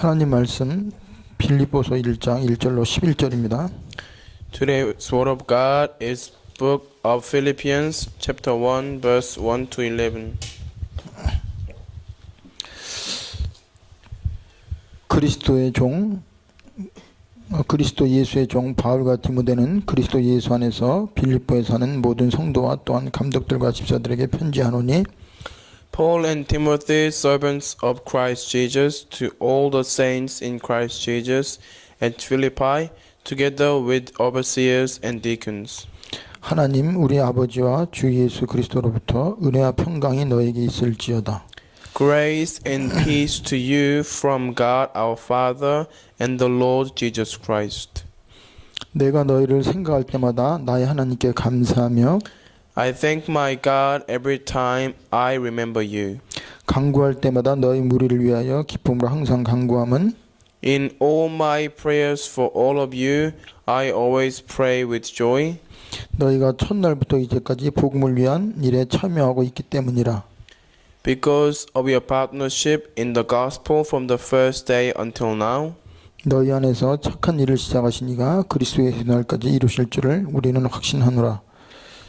하나님 말씀 빌립보서 1장 1절로 11절입니다. Today's word of God is book of Philippians chapter 1 verse 1 to 11. 그리스도의 종 그리스도 예수의 종 바울과 디모데는 그리스도 예수 안에서 빌립보에 사는 모든 성도와 또한 감독들과 집사들에게 편지하노니 Paul and Timothy, servants of Christ Jesus, to all the saints in Christ Jesus at Philippi, together with overseers and deacons. 하나님 우리 아버지와 주 예수 그리스도로부터 은혜와 평강이 너에게 있을지어다. Grace and peace to you from God our Father and the Lord Jesus Christ. 내가 너희를 생각할 때마다 나의 하나님께 감사하며 I thank my God every time I remember you. 간구할 때마다 너희 무리를 위하여 기쁨으로 항상 간구함은 In all my prayers for all of you, I always pray with joy, 너희가 첫날부터 이제까지 복음을 위한 일에 참여하고 있기 때문이라. because of your partnership in the gospel from the first day until now. 너희 안에서 착한 일을 시작하신 이가 그리스도의 날까지 이루실 줄을 우리는 확신하노라.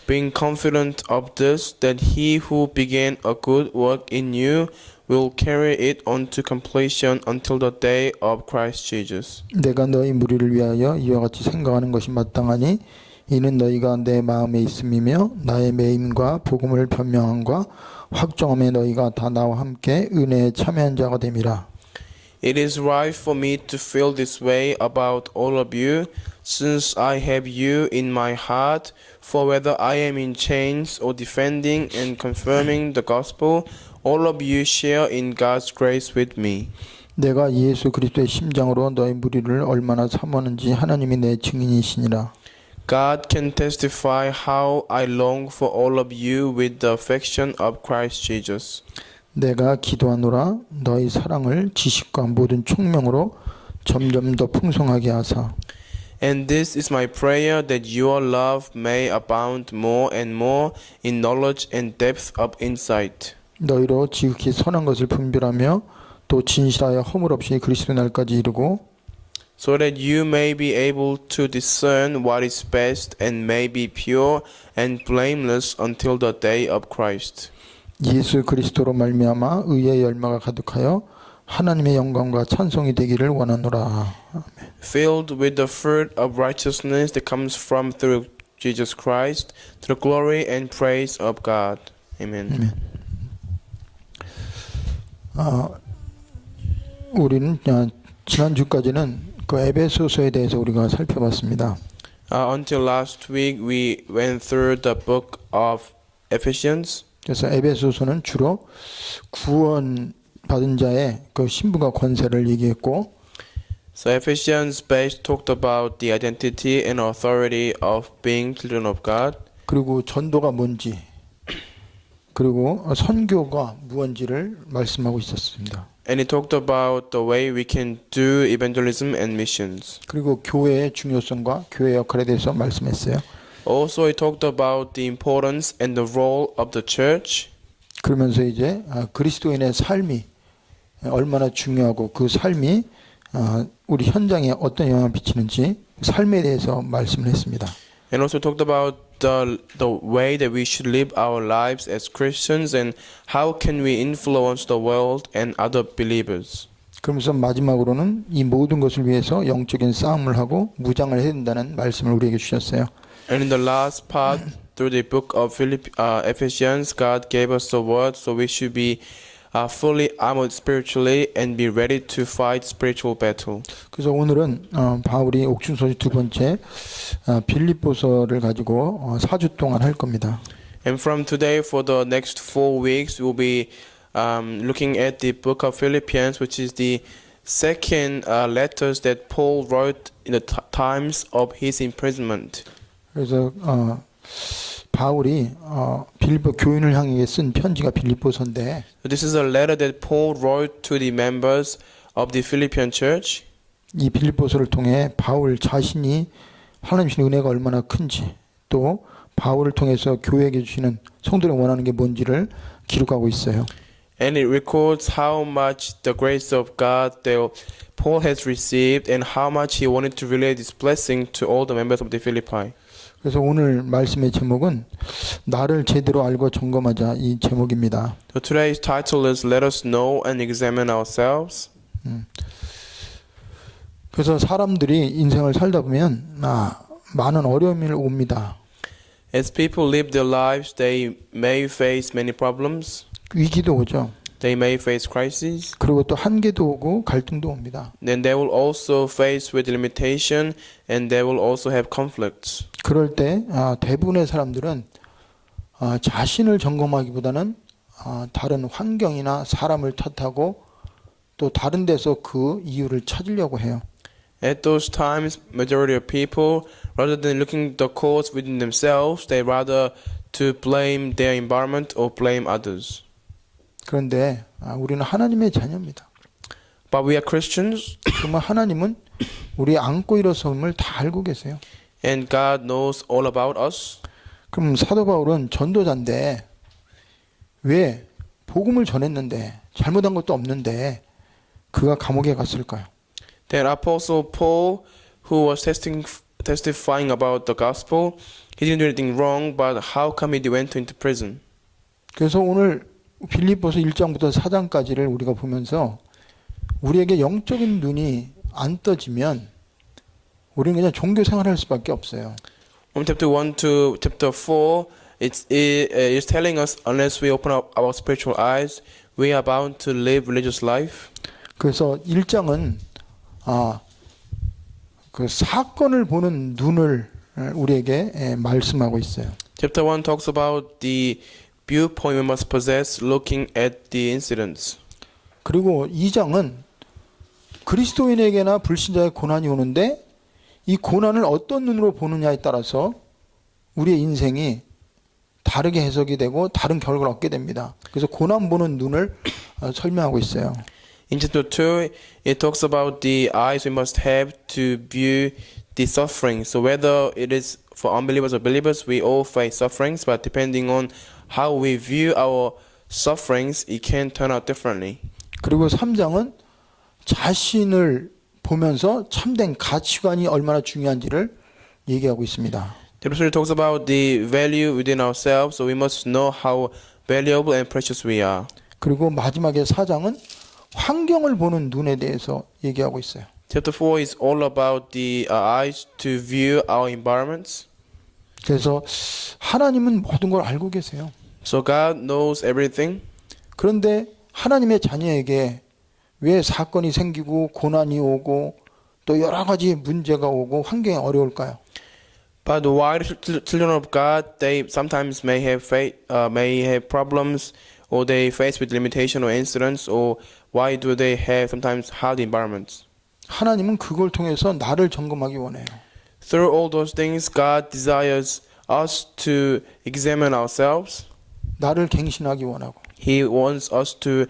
Being confident of this, that he who began a good work in you will carry it on to completion until the day of Christ Jesus. 내가 너희 무리를 위하여 이와 같이 생각하는 것이 마땅하니 이는 너희가 내 마음에 있음이며 나의 매임과 복음을 변명함과 확정함에 너희가 다 나와 함께 은혜에 참여한 자가 됨이라. It is right for me to feel this way about all of you, since I have you in my heart, for whether I am in chains or defending and confirming the gospel, all of you share in God's grace with me. 내가 예수 그리스도의 심장으로 너희 무리를 얼마나 사모하는지 하나님이 내 증인이시니라. God can testify how I long for all of you with the affection of Christ Jesus. 내가 기도하노라 너희 사랑을 지식과 모든 총명으로 점점 더 풍성하게 하사 And this is my prayer, that your love may abound more and more in knowledge and depth of insight. 너희로 지극히 선한 것을 분별하며 또 진실하여 허물 없이 그리스도 날까지 이루고 So that you may be able to discern what is best and may be pure and blameless until the day of Christ. 예수 그리스도로 말미암아 의의 열매가 가득하여 하나님의 영광과 찬송이 되기를 원하노라. 아멘. Filled with the fruit of righteousness that comes from through Jesus Christ, to the glory and praise of God. Amen. 우리는 지난주까지는 그 에베소서에 대해서 우리가 살펴봤습니다. Until last week, we went through the book of Ephesians. 그래서 에베소서는 주로 구원 받은 자의 그 신분과 권세를 얘기했고, So Ephesians base talked about the identity and authority of being children of God. 그리고 전도가 뭔지, 그리고 선교가 무언지를 말씀하고 있었습니다. And it talked about the way we can do evangelism and missions. 그리고 교회의 중요성과 교회 역할에 대해서 말씀했어요. Also, it talked about the importance and the role of the church. 그러면서 이제 그리스도인의 삶이 얼마나 중요하고 그 삶이 우리 현장에 어떤 영향을 미치는지 삶에 대해서 말씀을 했습니다. And also talked about the way that we should live our lives as Christians and how can we influence the world and other believers. 그러면서 마지막으로는 이 모든 것을 위해서 영적인 싸움을 하고 무장을 해야 된다는 말씀을 우리에게 주셨어요. And in the last part, through the book of Ephesians, God gave us the word, so we should be fully armored spiritually and be ready to fight spiritual battle. 그래서 오늘은 바울이 옥중서지 두 번째 빌립보서를 가지고 4주 동안 할 겁니다. And from today, for the next 4 weeks, we'll be looking at the book of Philippians, which is the second letters that Paul wrote in the times of his imprisonment. 그래서 바울이 빌립보 교인을 향해 쓴 편지가 빌립보서인데 So this is a letter that Paul wrote to the members of the Philippian church. 이 빌립보서를 통해 바울 자신이 하나님 주신 은혜가 얼마나 큰지 또 바울을 통해서 교회에게 주시는 성도들이 원하는 게 뭔지를 기록하고 있어요. And it records how much the grace of God that Paul has received and how much he wanted to relay this blessing to all the members of the Philippi. 그래서 오늘 말씀의 제목은 나를 제대로 알고 점검하자 이 제목입니다. So today's title is Let us know and examine ourselves. 그래서 사람들이 인생을 살다 보면 많은 어려움이 옵니다. As people live their lives, they may face many problems. 위기도 오죠. They may face crises. 그리고 또 한계도 오고 갈등도 옵니다. Then they will also face with limitation and they will also have conflicts. 그럴 때 대부분의 사람들은 자신을 점검하기보다는 다른 환경이나 사람을 탓하고 또 다른 데서 그 이유를 찾으려고 해요. At those times, majority of people, rather than looking the cause within themselves, they rather to blame their environment or blame others. 그런데 우리는 하나님의 자녀입니다. But we are Christians, 정말 하나님은 우리 안고 일어섬을 다 알고 계세요. and God knows all about us. 그럼 사도 바울은 전도자인데 왜 복음을 전했는데 잘못한 것도 없는데 그가 감옥에 갔을까요? Then Apostle Paul, who was testifying about the gospel, he didn't do anything wrong, but how come he went into prison? 그래서 오늘 빌립보서 1장부터 4장까지를 우리가 보면서 우리에게 영적인 눈이 안 떠지면 우리는 그냥 종교 생활할 수밖에 없어요. From chapter 1 to chapter 4, it's telling us unless we open up our spiritual eyes, we are bound to live religious life. 그래서 1장은 그 사건을 보는 눈을 우리에게 말씀하고 있어요. Chapter 1 talks about the viewpoint we must possess looking at the incidents. 그리고 2장은 그리스도인에게나 불신자의 고난이 오는데 이 고난을 어떤 눈으로 보느냐에 따라서 우리의 인생이 다르게 해석이 되고 다른 결과를 얻게 됩니다. 그래서 고난 보는 눈을 설명하고 있어요. In chapter 2, it talks about the eyes we must have to view the suffering. So whether it is for unbelievers or believers, we all face sufferings, but depending on how we view our sufferings, it can turn out differently. 그리고 3장은 자신을 보면서 참된 가치관이 얼마나 중요한지를 얘기하고 있습니다. Chapter 3 talks about the value within ourselves, so we must know how valuable and precious we are. 그리고 마지막에 4장은 환경을 보는 눈에 대해서 얘기하고 있어요. Chapter 4 is all about the eyes to view our environments. 그래서 하나님은 모든 걸 알고 계세요. So God knows everything. 그런데 하나님의 자녀에게 왜 사건이 생기고 고난이 오고 또 여러 가지 문제가 오고 환경이 어려울까요? But why the children of God, they sometimes may have problems, or they face with limitation or incidents, or why do they have sometimes hard environments? 하나님은 그걸 통해서 나를 점검하기 원해요. Through all those things, God desires us to examine ourselves. 나를 갱신하기 원하고 He wants us to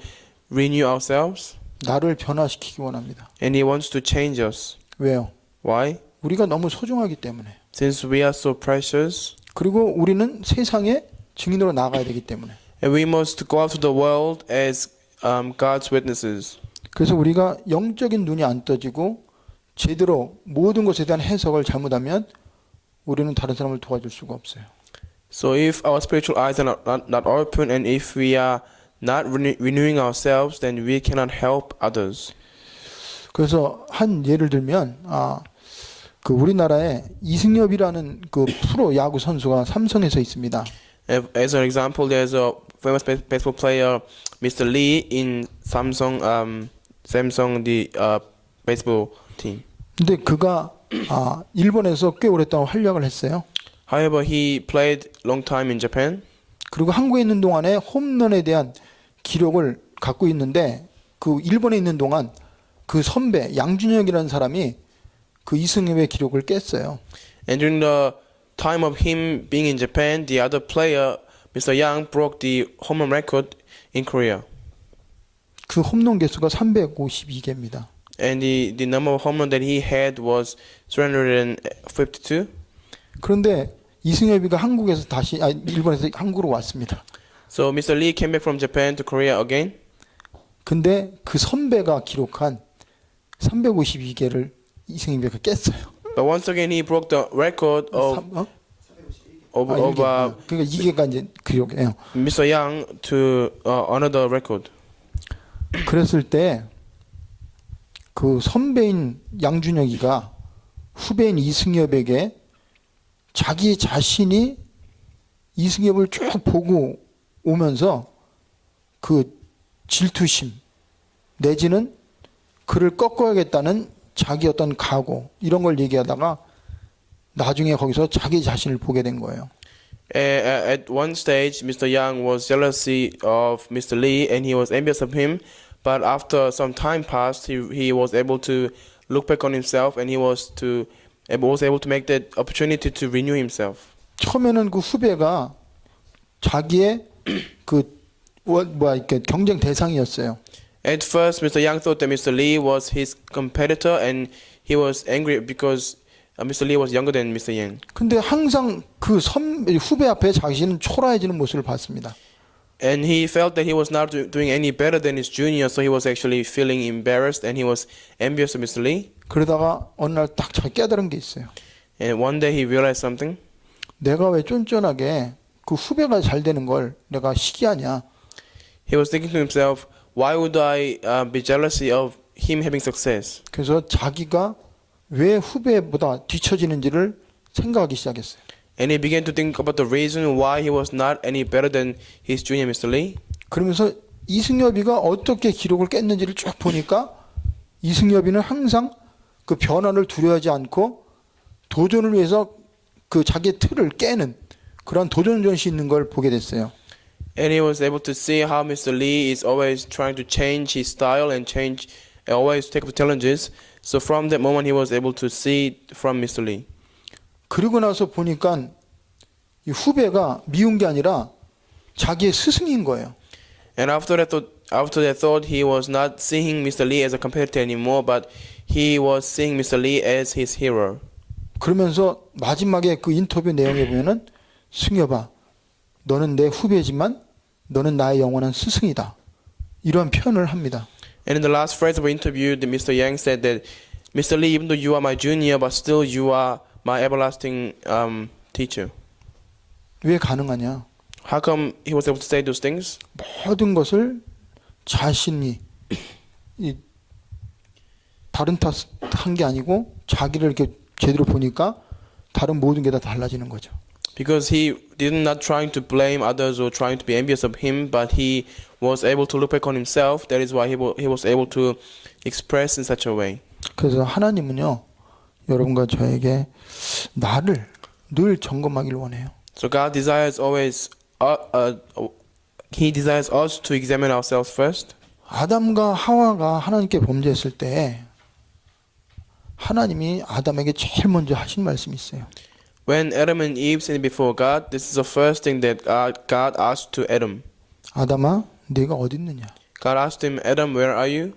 renew ourselves, 나를 변화시키기 원합니다. and He wants to change us. 왜요? Why? 우리가 너무 소중하기 때문에. Since we are so precious, 그리고 우리는 세상에 증인으로 나가야 되기 때문에. and we must go out to the world as God's witnesses. 그래서 우리가 영적인 눈이 안 떠지고 제대로 모든 것에 대한 해석을 잘못하면 우리는 다른 사람을 도와줄 수가 없어요. So if our spiritual eyes are not open, and if we are not renewing ourselves, then we cannot help others. 그래서 한 예를 들면 그 우리나라에 이승엽이라는 그 프로 야구 선수가 삼성에서 있습니다. As an example, there's a famous baseball player, Mr. Lee, in Samsung the baseball team. 근데 그가 일본에서 꽤 오랫동안 활약을 했어요. However, he played long time in Japan. 그리고 한국에 있는 동안에 홈런에 대한 기록을 갖고 있는데 그 일본에 있는 동안 그 선배 양준혁이라는 사람이 그 이승엽의 기록을 깼어요. And during the time of him being in Japan, the other player, Mr. Yang, broke the home run record in Korea. 그 홈런 개수가 352개입니다. And the number of home run that he had was 352. 그런데 이승엽이가 한국에서 다시 일본에서 한국으로 왔습니다. So Mr. Lee came back from Japan to Korea again. 근데 그 선배가 기록한 352개를 이승엽이가 깼어요. But once again, he broke the record of 그러니까 이게가 이제 기록이에요. Mr. Yang to another record. 그랬을 때 그 선배인 양준혁이가 후배인 이승엽에게 자기 자신이 이승엽을 쭉 보고 오면서 그 질투심 내지는 그를 꺾어야겠다는 자기 어떤 각오 이런 걸 얘기하다가 나중에 거기서 자기 자신을 보게 된 거예요. At one stage, Mr. Yang was jealousy of Mr. Lee, and he was envious of him. But after some time passed, he was able to look back on himself, and he was able to make that opportunity to renew himself. 처음에는 그 후배가 자기의 이렇게 경쟁 대상이었어요. At first, Mr. Yang thought that Mr. Lee was his competitor, and he was angry because Mr. Lee was younger than Mr. Yang. 근데 항상 그 후배 앞에 자신은 초라해지는 모습을 봤습니다. And he felt that he was not doing any better than his junior, so he was actually feeling embarrassed, and he was envious of Mr. Lee. 그러다가 어느 날 딱 잘 깨달은 게 있어요. And one day he realized something. 내가 왜 쫀쫀하게 그 후배가 잘 되는 걸 내가 시기하냐. He was thinking to himself, why would I be jealousy of him having success? 그래서 자기가 왜 후배보다 뒤처지는지를 생각하기 시작했어요. And he began to think about the reason why he was not any better than his junior Mr. Lee. 그러면서 이승엽이가 어떻게 기록을 깼는지를 쭉 보니까 이승엽이는 항상 그 변화를 두려워하지 않고 도전을 위해서 그 자기의 틀을 깨는 그런 도전 정신이 있는 걸 보게 됐어요. And he was able to see how Mr. Lee is always trying to change his style and always take up challenges. So from that moment, he was able to see from Mr. Lee. 그러고 나서 보니까 이 후배가 미운 게 아니라 자기의 스승인 거예요. And after that thought, he was not seeing Mr. Lee as a competitor anymore, but he was seeing Mr. Lee as his hero. 그러면서 마지막에 그 인터뷰 내용에 보면은 승엽아, 너는 내 후배지만 너는 나의 영원한 스승이다. 이런 표현을 합니다. And in the last phrase of the interview, Mr. Yang said that, Mr. Lee, even though you are my junior, but still you are my everlasting teacher. 왜 가능하냐? How come he was able to say those things? 모든 것을 자신이 다른 탓한 게 아니고 자기를 이렇게 제대로 보니까 다른 모든 게 다 달라지는 거죠. Because he did not trying to blame others or trying to be envious of him, but he was able to look back on himself. That is why he was able to express in such a way. 그래서 하나님은요, 여러분과 저에게 나를 늘 점검하기를 원해요. So God desires He desires us to examine ourselves first. 아담과 하와가 하나님께 범죄했을 때 하나님이 아담에게 제일 먼저 하신 말씀이 있어요. When Adam and Eve sinned before God, this is the first thing that God asked to Adam. 아담아, 네가 어디 있느냐? God asked him, Adam, where are you?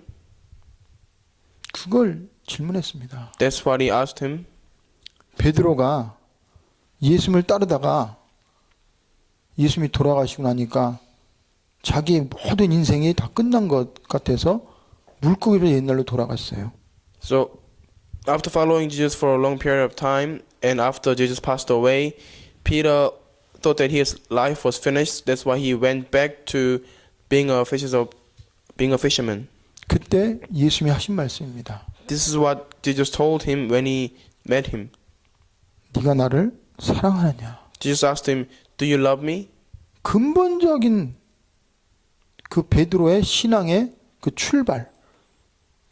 그걸 질문했습니다. That's what he asked him. 베드로가 예수님을 따르다가 예수님이 돌아가시고 나니까 자기 모든 인생이 다 끝난 것 같아서 물고기로 옛날로 돌아갔어요. So, after following Jesus for a long period of time, and after Jesus passed away, Peter thought that his life was finished. That's why he went back to being a fisherman. 그때 예수님이 하신 말씀입니다. This is what Jesus told him when he met him. 네가 나를 사랑하느냐? Jesus asked him, "Do you love me?" 근본적인 그 베드로의 신앙의 그 출발,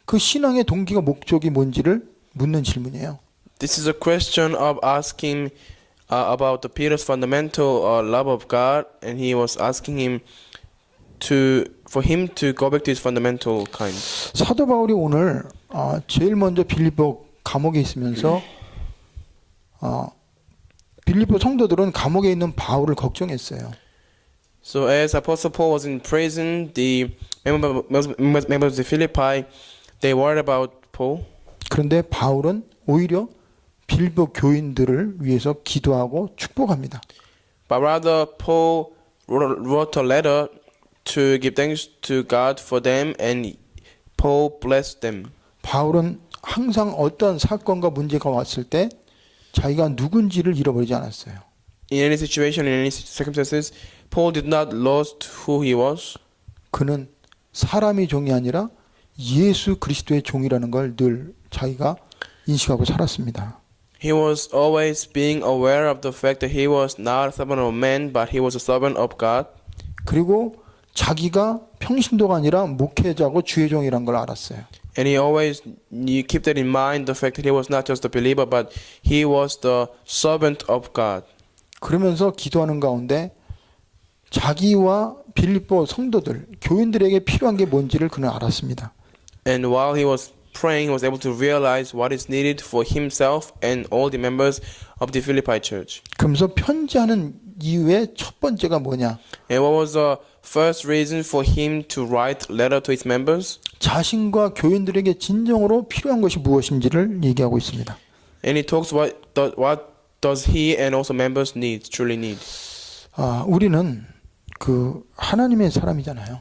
그 신앙의 동기가 목적이 뭔지를 묻는 질문이에요. This is a question of asking about the Peter's fundamental love of God, and he was asking him for him to go back to his fundamental kind. 사도 바울이 오늘 제일 먼저 빌립보 감옥에 있으면서 빌립보 성도들은 감옥에 있는 바울을 걱정했어요. So as Apostle Paul was in prison, the members of Philippi, they worried about Paul. 그런데 바울은 오히려 빌립보 교인들을 위해서 기도하고 축복합니다. But rather, Paul wrote a letter to give thanks to God for them, and Paul blessed them. 바울은 항상 어떤 사건과 문제가 왔을 때 자기가 누군지를 잃어버리지 않았어요. In any situation, in any circumstances, Paul did not lost who he was. 그는 사람의 종이 아니라 예수 그리스도의 종이라는 걸 늘 자기가 인식하고 살았습니다. He was always being aware of the fact that he was not a servant of man, but he was a servant of God. 그리고 자기가 평신도가 아니라 목회자고 주의 종이라는 걸 알았어요. And he always you keep that in mind, the fact that he was not just a believer, but he was the servant of God. 그러면서 기도하는 가운데 자기와 빌립보 성도들, 교인들에게 필요한 게 뭔지를 그는 알았습니다. And while he was praying, he was able to realize what is needed for himself and all the members of the Philippi church. 그러면서 편지하는 이유의 첫 번째가 뭐냐? And what was the first reason for him to write letter to his members? 자신과 교인들에게 진정으로 필요한 것이 무엇인지를 얘기하고 있습니다. And he talks what does he and also members need, truly need. 우리는 그 하나님의 사람이잖아요.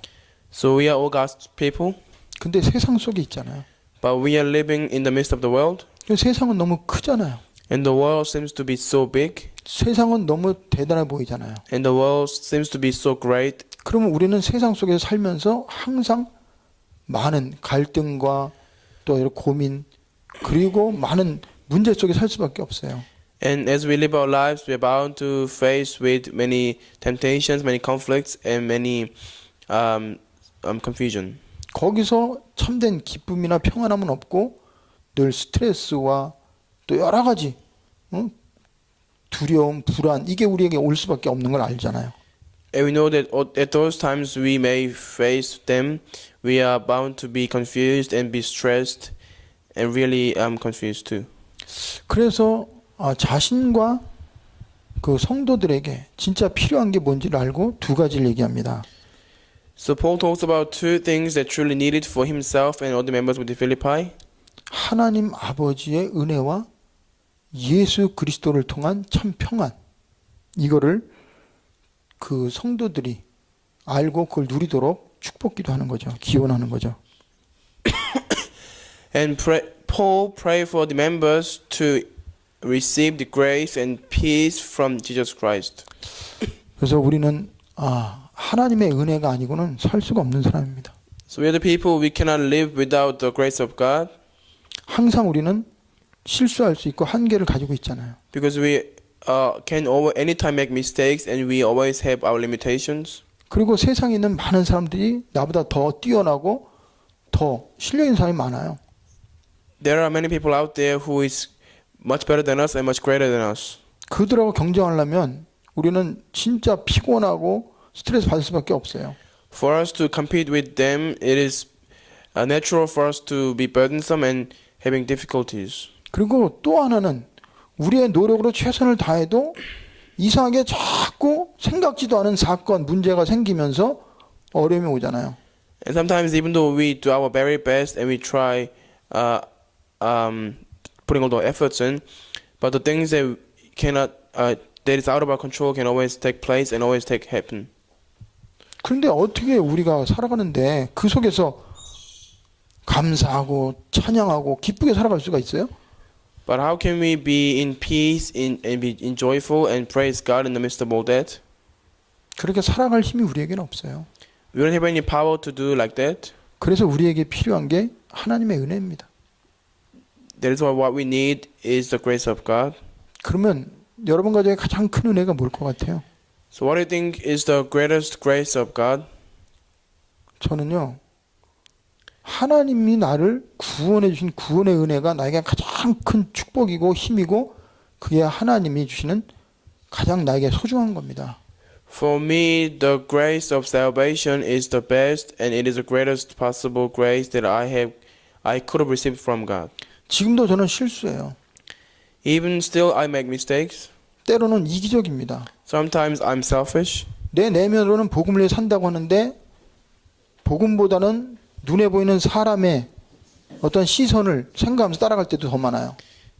So we are all God's people, 근데 세상 속에 있잖아요. but we are living in the midst of the world. 세상은 너무 크잖아요. And the world seems to be so big. 세상은 너무 대단해 보이잖아요. And the world seems to be so great. 그러면 우리는 세상 속에서 살면서 항상 많은 갈등과 또 이런 고민 그리고 많은 문제 속에 살 수밖에 없어요. And as we live our lives, we are bound to face with many temptations, many conflicts, and many confusion. 거기서 참된 기쁨이나 평안함은 없고 늘 스트레스와 또 여러 가지 두려움, 불안 이게 우리에게 올 수밖에 없는 걸 알잖아요. And we know that at those times we may face them, we are bound to be confused and be stressed and really confused too. 그래서 자신과 그 성도들에게 진짜 필요한 게 뭔지를 알고 두 가지를 얘기합니다. So Paul talks about two things that truly needed for himself and all the members of the Philippi. 하나님 아버지의 은혜와 예수 그리스도를 통한 참 평안. 이거를 그 성도들이 알고 그걸 누리도록 축복기도 하는 거죠. 기원하는 거죠. And Paul prayed for the members to receive the grace and peace from Jesus Christ. 그래서 우리는 하나님의 은혜가 아니고는 살 수가 없는 사람입니다. So we are the people, we cannot live without the grace of God. 항상 우리는 실수할 수 있고 한계를 가지고 있잖아요. Because we can anytime make mistakes and we always have our limitations. 그리고 세상에 있는 많은 사람들이 나보다 더 뛰어나고 더 실력 있는 사람이 많아요. There are many people out there who is much better than us and much greater than us. 그들하고 경쟁하려면 우리는 진짜 피곤하고 스트레스 받을 수밖에 없어요. For us to compete with them, it is natural for us to be burdensome and having difficulties. 그리고 또 하나는 우리의 노력으로 최선을 다해도 이상하게 자꾸 생각지도 않은 사건, 문제가 생기면서 어려움이 오잖아요. And sometimes even though we do our very best and we try putting all the efforts in, but the things that that is out of our control can always take place and always happen. 그런데 어떻게 우리가 살아가는데 그 속에서 감사하고 찬양하고 기쁘게 살아갈 수가 있어요? But how can we be in peace and be joyful and praise God in the midst of all that? 그렇게 살아갈 힘이 우리에게는 없어요. We don't have any power to do like that. 그래서 우리에게 필요한 게 하나님의 은혜입니다. That is why what we need is the grace of God. 그러면 여러분 가정에 가장 큰 은혜가 뭘 것 같아요? So what do you think is the greatest grace of God? 저는요. 하나님이 나를 구원해 주신 구원의 은혜가 나에게 가장 큰 축복이고 힘이고 그게 하나님이 주시는 가장 나에게 소중한 겁니다. For me, the grace of salvation is the best and it is the greatest possible grace that I could have received from God. 지금도 저는 실수해요. Even still I make mistakes. 때로는 이기적입니다. Sometimes I'm selfish. 내 내면으로는 복음을 위해 산다고 하는데 복음보다는 눈에 보이는 사람의 어떤 시선을 생각하면서 따라갈 때도 더 많아요.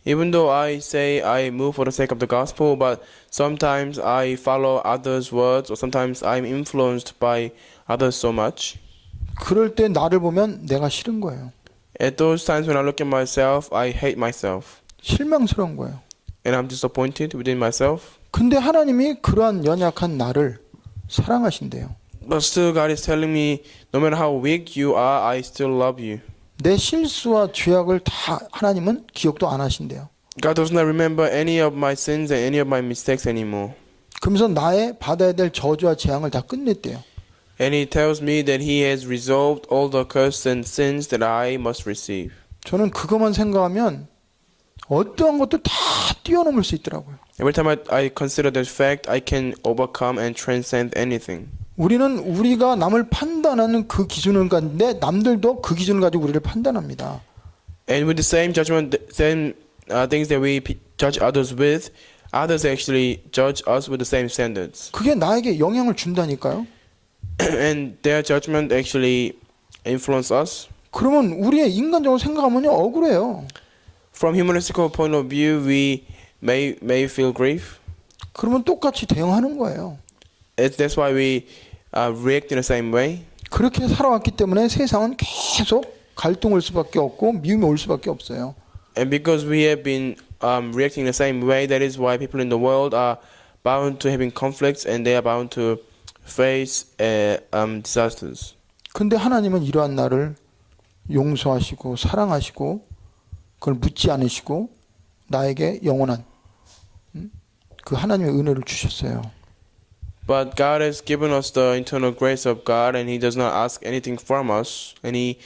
Even though I say I move for the sake of the gospel, but sometimes I follow others' words, or sometimes I'm influenced by others so much. 그럴 때 나를 보면 내가 싫은 거예요. At those times when I look at myself, I hate myself. 실망스러운 거예요. And I'm disappointed within myself. 근데 하나님이 그러한 연약한 나를 사랑하신대요. But still God is telling me, no matter how weak you are, I still love you. 내 실수와 죄악을 다 하나님은 기억도 안 하신대요. God does not remember any of my sins and any of my mistakes anymore. 그러면서 나의 받아야 될 저주와 재앙을 다 끝냈대요. And He tells me that He has resolved all the curses and sins that I must receive. 저는 그것만 생각하면 어떠한 것도 다 뛰어넘을 수 있더라고요. Every time I consider that fact, I can overcome and transcend anything. 우리는 우리가 남을 판단하는 그 기준을 가는데 남들도 그 기준을 가지고 우리를 판단합니다. And with the same judgment, same things that we judge others with, others actually judge us with the same standards. 그게 나에게 영향을 준다니까요. And their judgment actually influence us. 그러면 우리의 인간적으로 생각하면요 억울해요. From humanistical point of view, we may feel grief. 그러면 똑같이 대응하는 거예요. That's why we react in the same way. 그렇게 살아왔기 때문에 세상은 계속 갈등 올 수밖에 없고 미움이 올 수밖에 없어요. And because we have been reacting the same way, that is why people in the world are bound to having conflicts and they are bound to face disasters. 근데 하나님은 이러한 나를 용서하시고 사랑하시고 그걸 묻지 않으시고 나에게 영원한 그 하나님의 은혜를 주셨어요. But God has given us the eternal grace of God, and He does not ask anything from us, and He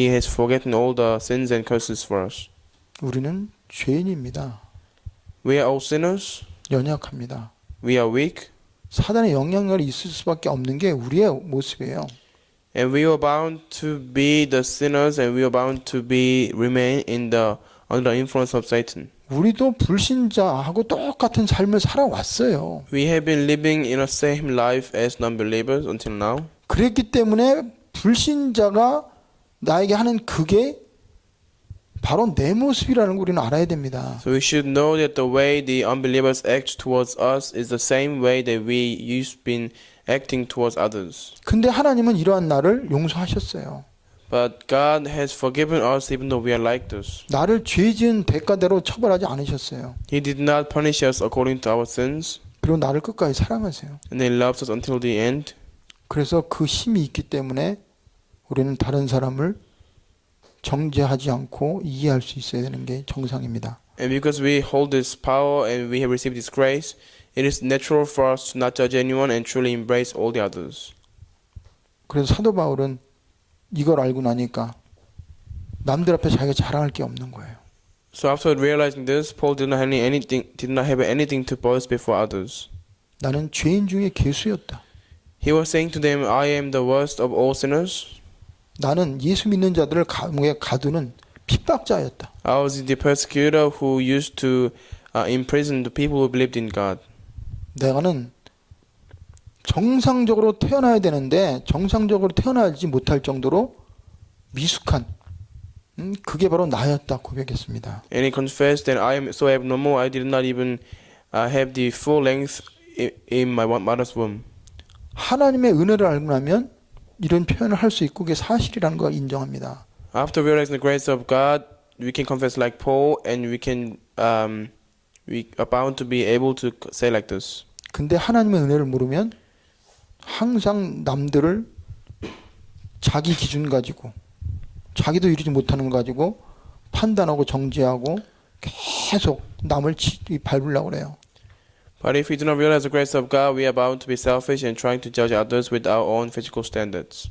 has forgotten all the sins and curses for us. 우리는 죄인입니다. We are all sinners. 연약합니다. We are weak, 사단의 영향력이 있을 수밖에 없는 게 우리의 모습이에요. and we are bound to be the sinners, and we are bound to remain under the influence of Satan. 우리도 불신자하고 똑같은 삶을 살아왔어요. We have been living in the same life as non-believers until now. 그랬기 때문에 불신자가 나에게 하는 그게 바로 내 모습이라는 걸 우리는 알아야 됩니다. So we should know that the way the unbelievers act towards us is the same way that we used been acting towards others. 근데 하나님은 이러한 나를 용서하셨어요. But God has forgiven us even though we are like this. 나를 죄 지은 대가대로 처벌하지 않으셨어요. He did not punish us according to our sins, 그리고 나를 끝까지 사랑하세요. and He loves us until the end. 그래서 그 힘이 있기 때문에 우리는 다른 사람을 정죄하지 않고 이해할 수 있어야 되는 게 정상입니다. And because we hold this power and we have received this grace, it is natural for us to not judge anyone and truly embrace all the others. 그래서 사도 바울은 이걸 알고 나니까 남들 앞에 자기가 자랑할 게 없는 거예요. So after realizing this, Paul did not have anything to boast before others. 나는 죄인 중에 괴수였다. He was saying to them, I am the worst of all sinners. 나는 예수 믿는 자들을 감옥에 가두는 핍박자였다. I was the persecutor who used to imprison the people who believed in God. 내가는 정상적으로 태어나야 되는데 정상적으로 태어나지 못할 정도로 미숙한 그게 바로 나였다 고백했습니다. And he confessed that I am so abnormal, I did not even have the full length in my mother's womb. 하나님의 은혜를 알고 나면 이런 표현을 할 수 있고 그게 사실이라는 걸 인정합니다. After realizing the grace of God, we can confess like Paul, and we are bound to be able to say like this. 근데 하나님의 은혜를 모르면 항상 남들을 자기 기준 가지고 자기도 이루지 못하는 거 가지고 판단하고 정죄하고 계속 남을 밟으려고 그래요. But if we do not realize the grace of God, we are bound to be selfish and trying to judge others with our own physical standards.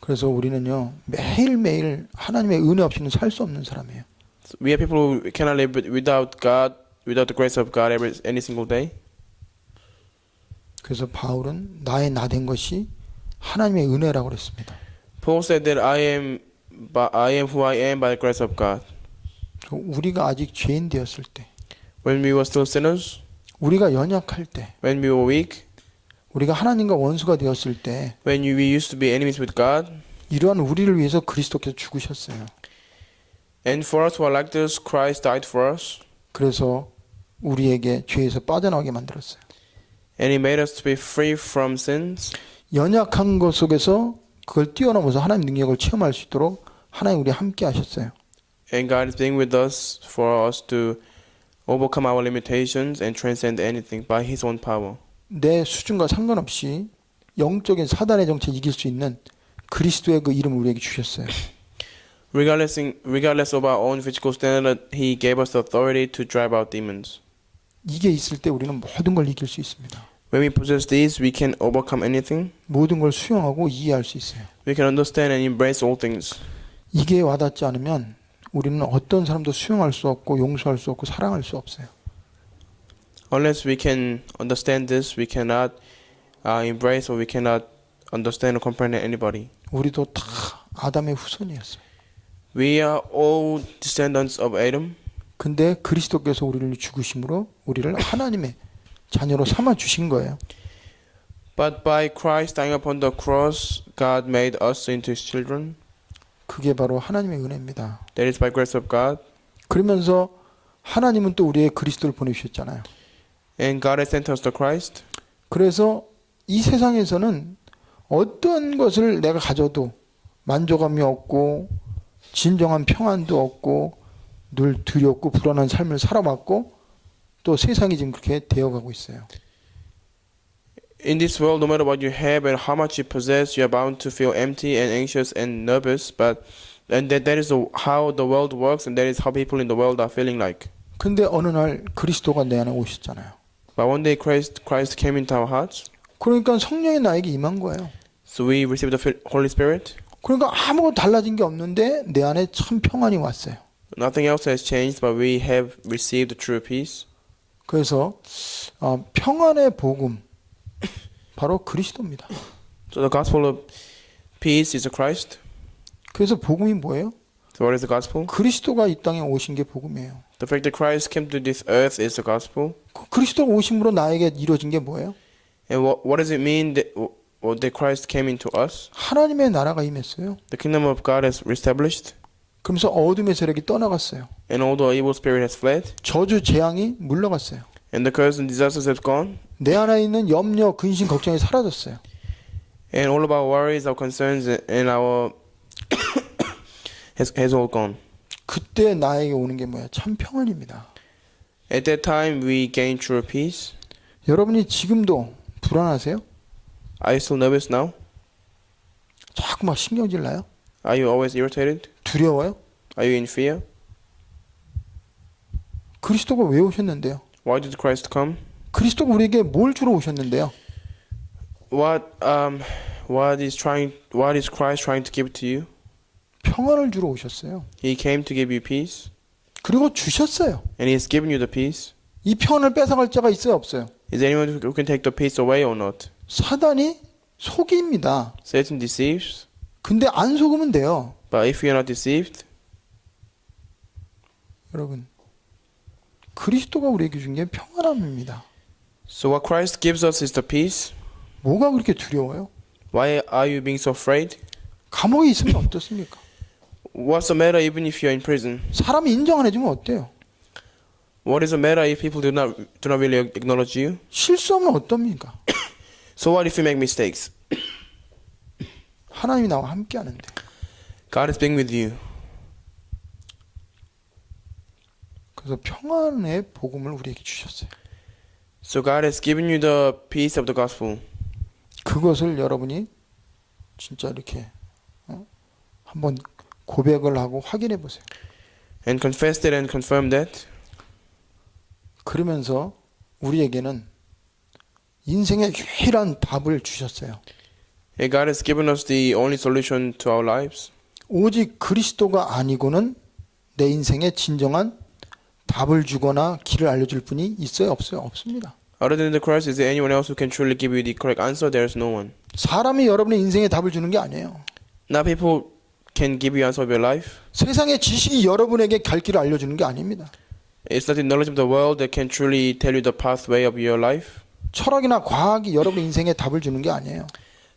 그래서 우리는요 매일매일 하나님의 은혜 없이는 살 수 없는 사람이에요. So we are people who cannot live without God, without the grace of God any single day. 그래서 바울은 나의 나 된 것이 하나님의 은혜라고 그랬습니다. Paul said that I am who I am by the grace of God. 우리가 아직 죄인 되었을 때, When we were still sinners, 우리가 연약할 때, when we were weak, 우리가 하나님과 원수가 되었을 때, when we used to be enemies with God, 이러한 우리를 위해서 그리스도께서 죽으셨어요. And for us who are like this, Christ died for us, 그래서 우리에게 죄에서 빠져나오게 만들었어요. and He made us to be free from sins. 연약한 것 속에서 그걸 뛰어넘어서 하나님 능력을 체험할 수 있도록 하나님 우리 함께 하셨어요. And God is being with us for us to overcome our limitations and transcend anything by His own power. 내 수준과 상관없이 영적인 사단의 정체를 이길 수 있는 그리스도의 그 이름을 우리에게 주셨어요. Regardless of our own physical standard, He gave us the authority to drive out demons. 이게 있을 때 우리는 모든 걸 이길 수 있습니다. When we possess these, we can overcome anything. 모든 걸 수용하고 이해할 수 있어요. We can understand and embrace all things. 이게 와닿지 않으면 우리는 어떤 사람도 수용할 수 없고 용서할 수 없고 사랑할 수 없어요. Unless we can understand this, we cannot embrace or we cannot understand or comprehend anybody. 우리도 다 아담의 후손이었어요. We are all descendants of Adam. 근데 그리스도께서 우리를 죽으심으로 우리를 하나님의 자녀로 삼아 주신 거예요. But by Christ dying upon the cross, God made us into His children. 그게 바로 하나님의 은혜입니다. That is by grace of God. 그러면서 하나님은 또 우리의 그리스도를 보내주셨잖아요. And God has sent us the Christ. 그래서 이 세상에서는 어떤 것을 내가 가져도 만족감이 없고 진정한 평안도 없고 늘 두렵고 불안한 삶을 살아왔고 또 세상이 지금 그렇게 되어가고 있어요. In this world, no matter what you have and how much you possess, you are bound to feel empty and anxious and nervous. And that is how the world works, and that is how people in the world are feeling like. 근데 어느 날 그리스도가 내 안에 오셨잖아요. But one day Christ came into our hearts. 그러니까 성령이 나에게 임한 거예요. So we received the Holy Spirit. 그러니까 아무것도 달라진 게 없는데 내 안에 참 평안이 왔어요. Nothing else has changed, but we have received the true peace. 그래서 평안의 복음 바로 그리스도입니다. So the gospel of peace is Christ. 그래서 복음이 뭐예요? So what is the gospel? 그리스도가 이 땅에 오신 게 복음이에요. The fact that Christ came to this earth is the gospel. 그리스도가 오심으로 나에게 이루어진 게 뭐예요? And what does it mean that Christ came into us? 하나님의 나라가 임했어요. The kingdom of God is established. 그러면서 어둠의 세력이 떠나갔어요. And all the evil spirit has fled. 저주 재앙이 물러갔어요. And the curse and disasters have gone. 내 안에 있는 염려, 근심, 걱정이 사라졌어요. And all of our worries, our concerns, and our has all gone. 그때 나에게 오는 게 뭐야? 참 평안입니다. At that time, we gain true peace. 여러분이 지금도 불안하세요? Are you still nervous now? 자꾸 막 신경질 나요? Are you always irritated? 두려워요? Are you in fear? 그리스도가 왜 오셨는데요? Why did Christ come? 그리스도가 우리에게 뭘 주러 오셨는데요? What is Christ trying to give to you? 평안을 주러 오셨어요. He came to give you peace, 그리고 주셨어요. and He has given you the peace. 이 평안을 뺏어갈 자가 있어요, 없어요? Is there anyone who can take the peace away or not? 사단이 속입니다. Satan deceives, 근데 안 속으면 돼요. but if you are not deceived, 여러분, 그리스도가 우리에게 준 게 평안함입니다. so what Christ gives us is the peace. 뭐가 그렇게 두려워요? Why are you being so afraid? 감옥에 있으면 어떻습니까? What's the matter even if you're in prison? 사람이 인정 안 해주면 어때요? What is the matter if people do not really acknowledge you? 실수하면 어떻습니까? So what if you make mistakes? 하나님이 나와 함께 하는데. God is being with you. 그래서 평안의 복음을 우리에게 주셨어요. So God has given you the peace of the gospel. 그것을 여러분이 진짜 이렇게 한번 고백을 하고 확인해 보세요. And confess that and confirm that. 그러면서 우리에게는 인생의 유일한 답을 주셨어요. And God has given us the only solution to our lives. 오직 그리스도가 아니고는 내 인생의 진정한 답을 주거나 길을 알려줄 분이 있어요? 없어요? 없습니다. Other than the Christ, is there anyone else who can truly give you the correct answer? There is no one. 사람이 여러분의 인생에 답을 주는 게 아니에요. Now people can give you answer of your life. 세상의 지식이 여러분에게 갈 길을 알려주는 게 아닙니다. It's not the knowledge of the world that can truly tell you the pathway of your life. 철학이나 과학이 여러분의 인생에 답을 주는 게 아니에요.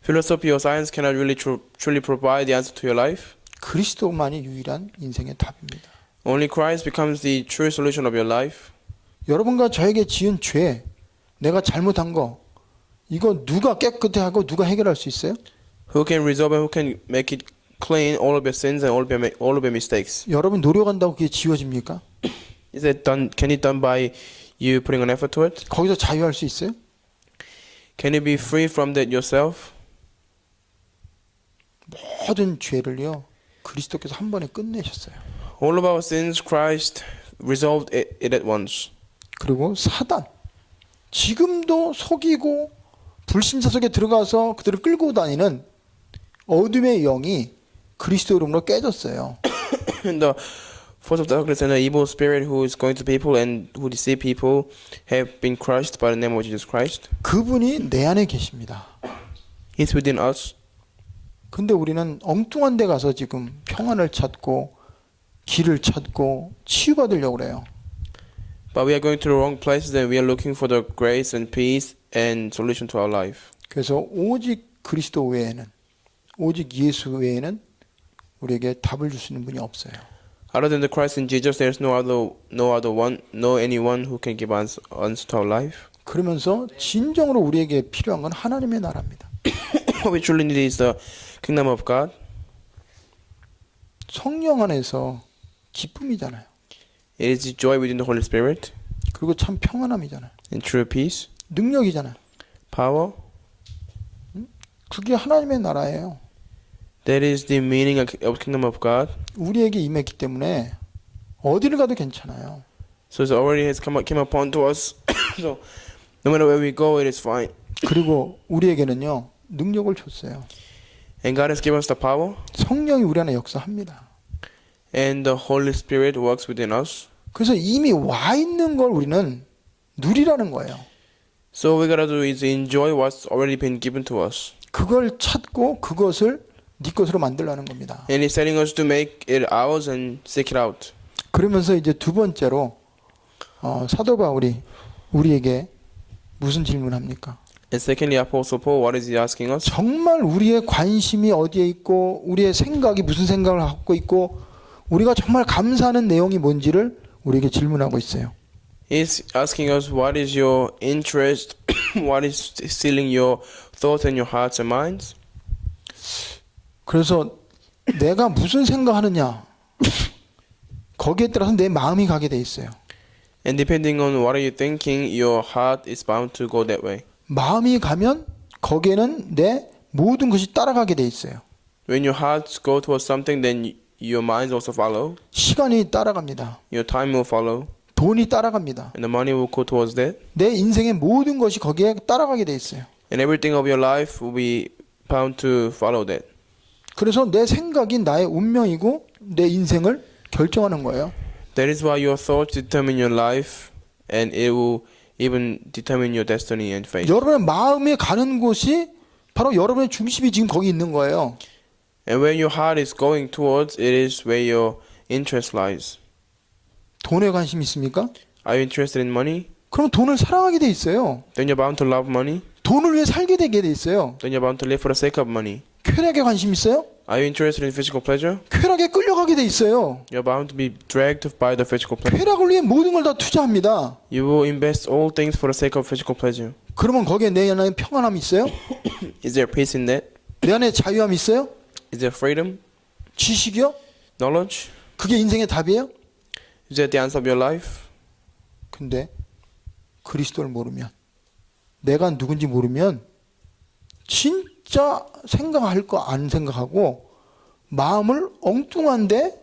Philosophy or science cannot really truly provide the answer to your life. 그리스도만이 유일한 인생의 답입니다. Only Christ becomes the true solution of your life. 여러분과 저에게 지은 죄, 내가 잘못한 거, 이거 누가 깨끗해 하고 누가 해결할 수 있어요? Who can resolve and who can make it clean all of your sins and all of your mistakes? 여러분 노력한다고 그게 지워집니까? Is it done? Can it done by you putting an effort to it? 거기서 자유할 수 있어요? Can you be free from that yourself? 모든 죄를요 그리스도께서 한 번에 끝내셨어요. All of our sins, Christ resolved it at once. 그리고 사단 지금도 속이고 불신자 속에 들어가서 그들을 끌고 다니는 어둠의 영이 그리스도 이름으로 깨졌어요. And the force of darkness and the evil spirit who is going to people and who deceive people have been crushed by the name of Jesus Christ. 그분이 내 안에 계십니다. He's within us. 근데 우리는 엉뚱한 데 가서 지금 평안을 찾고 길을 찾고 치유받으려고 그래요. But we are going to the wrong places and we are looking for the grace and peace and solution to our life. 그래서 오직 그리스도 외에는 오직 예수 외에는 우리에게 답을 줄 수 있는 분이 없어요. Other than the Christ in Jesus, there is no anyone who can give us answer to our life. 그러면서 진정으로 우리에게 필요한 건 하나님의 나라입니다. What we truly need is the kingdom of God. 성령 안에서 기쁨이잖아요. It is the joy within the Holy Spirit 그리고 참 평안함이잖아요. and true peace, 능력이잖아요. power. 그게 하나님의 나라예요. That is the meaning of kingdom of God. 우리에게 임했기 때문에 어디를 가도 괜찮아요. So it already has came upon to us. So no matter where we go, it is fine. 그리고 우리에게는요 능력을 줬어요. And God has given us the power, 성령이 우리 안에 역사합니다. and the Holy Spirit works within us. 그래서 이미 와 있는 걸 우리는 누리라는 거예요. So what we gotta do is enjoy what's already been given to us. 그걸 찾고 그것을 네 것으로 만들라는 겁니다. And He's telling us to make it ours and seek it out. 그러면서 이제 두 번째로 사도 바울이 우리에게 무슨 질문합니까? And secondly, Apostle Paul, what is he asking us? 정말 우리의 관심이 어디에 있고 우리의 생각이 무슨 생각을 갖고 있고 우리가 정말 감사하는 내용이 뭔지를 우리에게 질문하고 있어요. He's asking us what is your interest, what is stealing your thoughts and your hearts and minds. 그래서 내가 무슨 생각하느냐 거기에 따라서 내 마음이 가게 돼 있어요. And depending on what are you thinking, your heart is bound to go that way. 마음이 가면 거기에는 내 모든 것이 따라가게 돼 있어요. When your hearts go towards something, then your minds also follow. 시간이 따라갑니다. Your time will follow. 돈이 따라갑니다. And the money will go towards that. 내 인생의 모든 것이 거기에 따라가게 돼 있어요. And everything of your life will be bound to follow that. 그래서 내 생각이 나의 운명이고 내 인생을 결정하는 거예요. That is why your thoughts determine your life, and it will even determine your destiny and fate. 여러분의 마음에 가는 곳이 바로 여러분의 중심이 지금 거기 있는 거예요. And where your heart is going towards, it is where your interest lies. 돈에 관심 있습니까? Are you interested in money? 그럼 돈을 사랑하게 돼 있어요. Then you're bound to love money. 돈을 위해 살게 되게 돼 있어요. Then you're bound to live for the sake of money. 쾌락에 관심 있어요? Are you interested in physical pleasure? 쾌락에 끌려가게 돼 있어요. You're bound to be dragged by the physical pleasure. 쾌락을 위해 모든 걸 다 투자합니다. You will invest all things for the sake of physical pleasure. 그러면 거기에 내 안에 평안함이 있어요? Is there peace in that? 내 안에 자유함이 있어요? Is there freedom? 지식이요? Knowledge? 그게 인생의 답이에요? Is that the answer of your life? 근데 그리스도를 모르면 내가 누군지 모르면 진짜 생각할 거 안 생각하고 마음을 엉뚱한데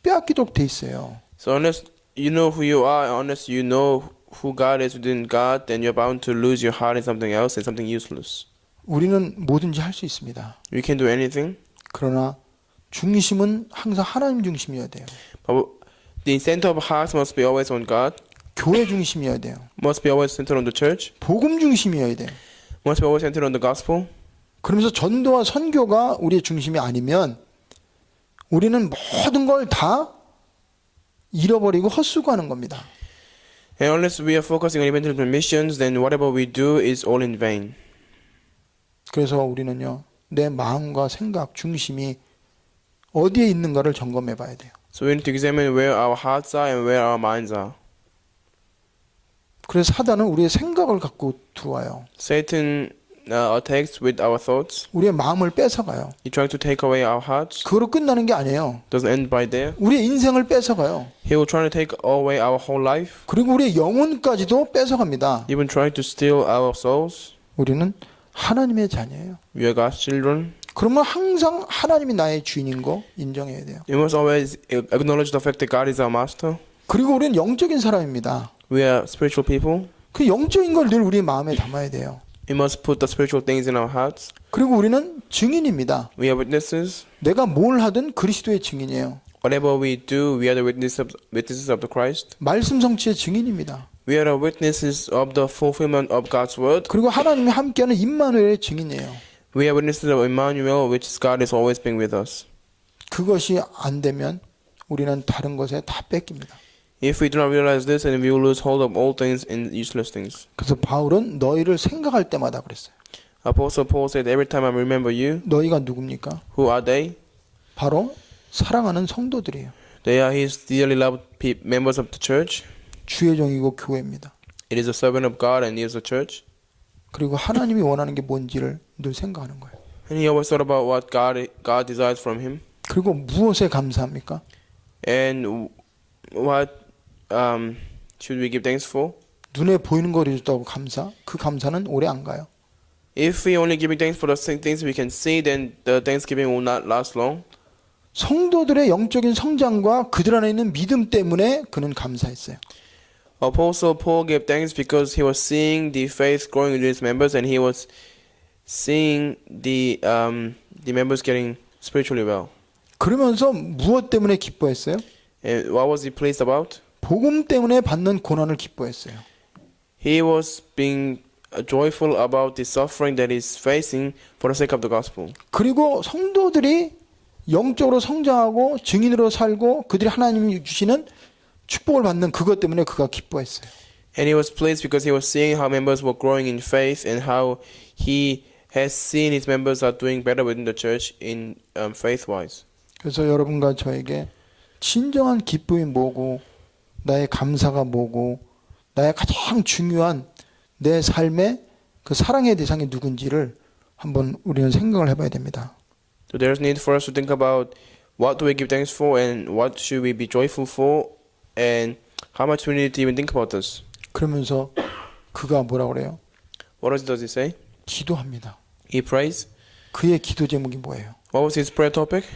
빼앗기도록 돼 있어요. So unless you know who you are, unless you know who God is within God, then you're bound to lose your heart in something else and something useless. 우리는 뭐든지 할 수 있습니다. We can do anything, 그러나 중심은 항상 하나님 중심이어야 돼요. but the center of heart must be always on God, 교회 중심이어야 돼요. must be always centered on the church, 복음 중심이어야 돼요. must be always centered on the gospel. 그러면서 전도와 선교가 우리의 중심이 아니면 우리는 모든 걸 다 잃어버리고 헛수고하는 겁니다. And unless we are focusing on evangelism and missions, then whatever we do is all in vain. 그래서 우리는요, 내 마음과 생각 중심이 어디에 있는가를 점검해 봐야 돼요. So we need to examine where our hearts are and where our minds are. 그래서 사단은 우리의 생각을 갖고 들어와요. Satan attacks with our thoughts. 우리의 마음을 뺏어가요. He tries to take away our hearts. 그거로 끝나는 게 아니에요. Doesn't end by there. 우리의 인생을 뺏어가요. He will try to take away our whole life. 그리고 우리의 영혼까지도 뺏어갑니다. Even try to steal our souls. 우리는 하나님의 자녀예요. We are God's children. 그러면 항상 하나님이 나의 주인인 거 인정해야 돼요. We must always acknowledge the fact that God is our master. 그리고 우리는 영적인 사람입니다. We are spiritual people. 그 영적인 걸 늘 우리 마음에 담아야 돼요. We must put the spiritual things in our hearts. 그리고 우리는 증인입니다. We are witnesses. 내가 뭘 하든 그리스도의 증인이에요. Whatever we do, we are the witnesses of the Christ. 말씀 성취의 증인입니다. We are the witnesses of the fulfillment of God's word. 그리고 하나님이 함께하는 임마누엘의 증인이에요. We are witnesses of Emmanuel, which is God is always being with us. 그것이 안 되면 우리는 다른 것에 다 뺏깁니다. If we do not realize this, then we will lose hold of all things and useless things. 그래서 바울은 너희를 생각할 때마다 그랬어요. Apostle Paul said, every time I remember you, 너희가 누굽니까? who are they? 바로 사랑하는 성도들이에요. They are his dearly loved members of the church. 주의 종이고 교회입니다. It is a servant of God and he is a church. 그리고 하나님이 원하는 게 뭔지를 늘 생각하는 거예요. And he always thought about what God desires from him. 그리고 무엇에 감사합니까? And what should we give thanks for? 눈에 보이는 걸 해줬다고 감사? 그 감사는 오래 안 가요. If we only giving thanks for the things we can see, then the thanksgiving will not last long. 성도들의 영적인 성장과 그들 안에 있는 믿음 때문에 그는 감사했어요. Apostle Paul gave thanks because he was seeing the faith growing in his members, and he was seeing the members getting spiritually well. 그러면서 무엇 때문에 기뻐했어요? And what was he pleased about? 복음 때문에 받는 고난을 기뻐했어요. He was being joyful about the suffering that he's facing for the sake of the gospel. 그리고 성도들이 영적으로 성장하고 증인으로 살고 그들이 하나님이 주시는 축복을 받는 그것 때문에 그가 기뻐했어요. And he was pleased because he was seeing how members were growing in faith and how he has seen his members are doing better within the church in faith-wise. 그래서 여러분과 저에게 진정한 기쁨이 뭐고 나의 감사가 뭐고 나의 가장 중요한 내 삶의 그 사랑의 대상이 누군지를 한번 우리는 생각을 해봐야 됩니다. So there's need for us to think about what do we give thanks for and what should we be joyful for and how much we need to even think about this. 그러면서 그가 뭐라고 그래요? What does he say? 기도합니다. He prays. 그의 기도 제목이 뭐예요? What was his prayer topic?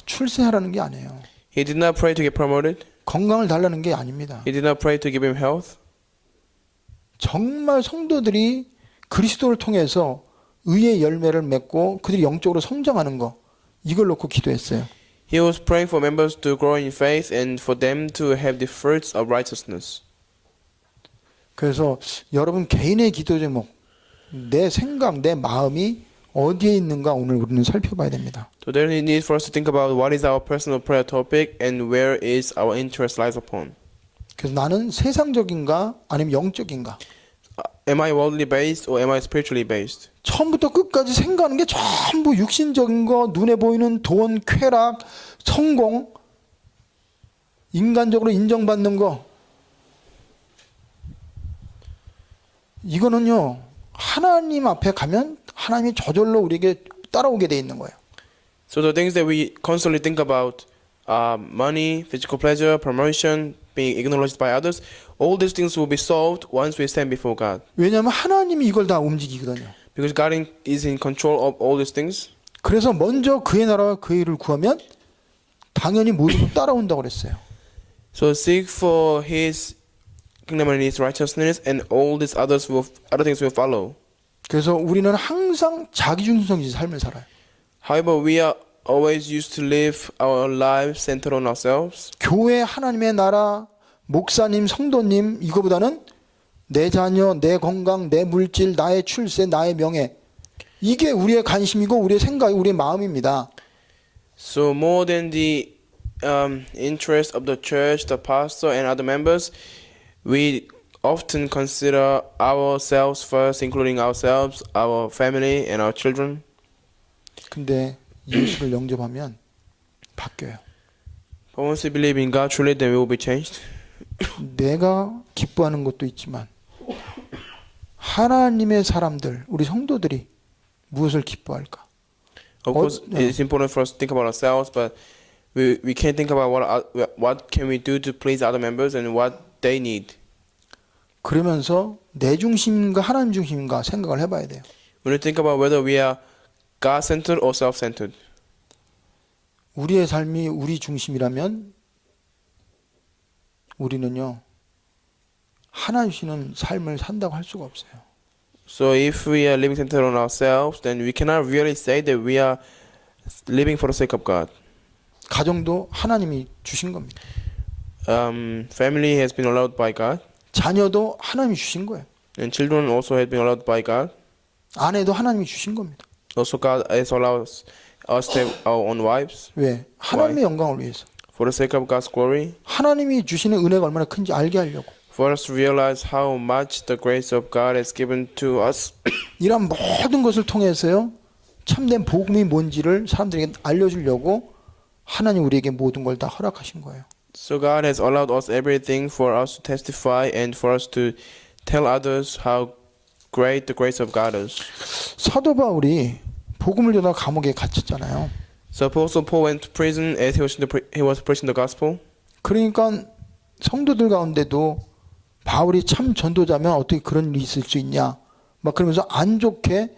출세하라는 게 아니에요. He did not pray to get promoted. 건강을 달라는 게 아닙니다. He did not pray to give him health. 정말 성도들이 그리스도를 통해서 의의 열매를 맺고 그들이 영적으로 성장하는 거 이걸 놓고 기도했어요. He was praying for members to grow in faith and for them to have the fruits of righteousness. 그래서 여러분 개인의 기도 제목, 내 생각, 내 마음이 어디에 있는가 오늘 우리는 살펴봐야 됩니다. So there is need for us to think about what is our personal prayer topic and where is our interest lies upon. 그래서 나는 세상적인가 아니면 영적인가? Am I worldly based or am I spiritually based? 처음부터 끝까지 생각하는 게 전부 육신적인 거, 눈에 보이는 돈, 쾌락, 성공, 인간적으로 인정받는 거. 이거는요, 하나님 앞에 가면 하나님이 저절로 우리에게 따라오게 돼 있는 거예요. So the things that we constantly think about, money, physical pleasure, promotion, being acknowledged by others, all these things will be solved once we stand before God. 왜냐하면 하나님이 이걸 다 움직이거든요. Because God is in control of all these things. 그래서 먼저 그의 나라와 그의 일을 구하면 당연히 모두 따라온다고 그랬어요. So seek for His kingdom and His righteousness, and all these other things will follow. 그래서 우리는 항상 자기중심적인 삶을 살아요. However, we are always used to live our lives centered on ourselves. 교회, 하나님의 나라, 목사님, 성도님 이거보다는 내 자녀, 내 건강, 내 물질, 나의 출세, 나의 명예 이게 우리의 관심이고 우리의 생각이 우리의 마음입니다. So more than the interest of the church, the pastor, and other members, we often consider ourselves first, including ourselves, our family, and our children. 근데 예수를 영접하면 바뀌어요. But once we believe in God truly, then we will be changed. 내가 기뻐하는 것도 있지만 하나님의 사람들, 우리 성도들이 무엇을 기뻐할까? Of course, it's important for us to think about ourselves, but we can't think about what can we do to please other members and what they need. 그러면서 내 중심인가 하나님 중심인가 생각을 해봐야 돼요. We need to think about whether we are God-centered or self-centered. 우리의 삶이 우리 중심이라면 우리는요 하나님 주시는 삶을 산다고 할 수가 없어요. So if we are living centered on ourselves, then we cannot really say that we are living for the sake of God. 가정도 하나님이 주신 겁니다. Family has been allowed by God, 자녀도 하나님이 주신 거예요. and children also have been allowed by God. 아내도 하나님이 주신 겁니다. Also, God has allowed us to have our own wives 왜? 하나님의 영광을 위해서. for the sake of God's glory, 하나님이 주시는 은혜가 얼마나 큰지 알게 하려고. for us to realize how much the grace of God has given to us. 이런 모든 것을 통해서요 참된 복음이 뭔지를 사람들에게 알려주려고 하나님 우리에게 모든 걸 다 허락하신 거예요. So God has allowed us everything for us to testify and for us to tell others how great the grace of God is. 사도 바울이 복음을 전하다 감옥에 갇혔잖아요. So Apostle Paul went to prison as he was preaching the gospel. 그러니까 성도들 가운데도 바울이 참 전도자면 어떻게 그런 일이 있을 수 있냐 막 그러면서 안 좋게